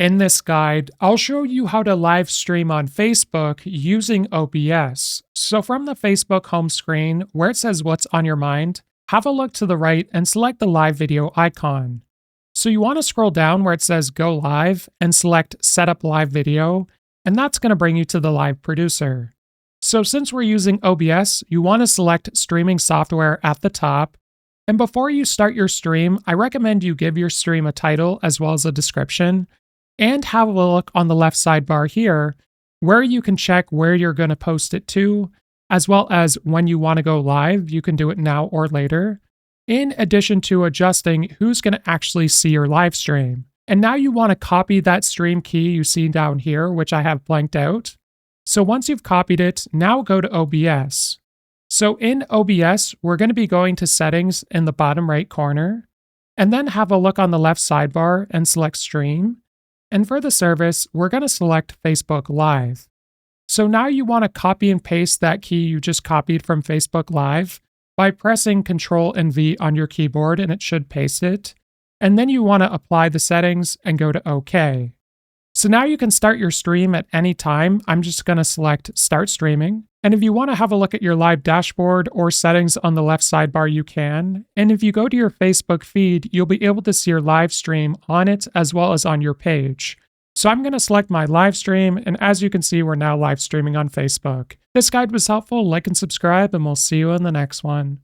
In this guide, I'll show you how to live stream on Facebook using OBS. So from the Facebook home screen, where it says what's on your mind, have a look to the right and select the live video icon. So you want to scroll down where it says go live and select set up live video, and that's going to bring you to the live producer. So since we're using OBS, you want to select streaming software at the top. And before you start your stream, I recommend you give your stream a title as well as a description. And have a look on the left sidebar here, where you can check where you're going to post it to, as well as when you want to go live. You can do it now or later, in addition to adjusting who's going to actually see your live stream. And now you want to copy that stream key you see down here, which I have blanked out. So once you've copied it, now go to OBS. So in OBS, we're going to be going to settings in the bottom right corner, and then have a look on the left sidebar and select stream. And for the service, we're going to select Facebook Live. So now you want to copy and paste that key you just copied from Facebook Live by pressing Ctrl and V on your keyboard, and it should paste it. And then you want to apply the settings and go to OK. So now you can start your stream at any time. I'm just going to select Start Streaming. And if you want to have a look at your live dashboard or settings on the left sidebar, you can. And if you go to your Facebook feed, you'll be able to see your live stream on it as well as on your page. So I'm going to select my live stream, and as you can see, we're now live streaming on Facebook. This guide was helpful. Like and subscribe, and we'll see you in the next one.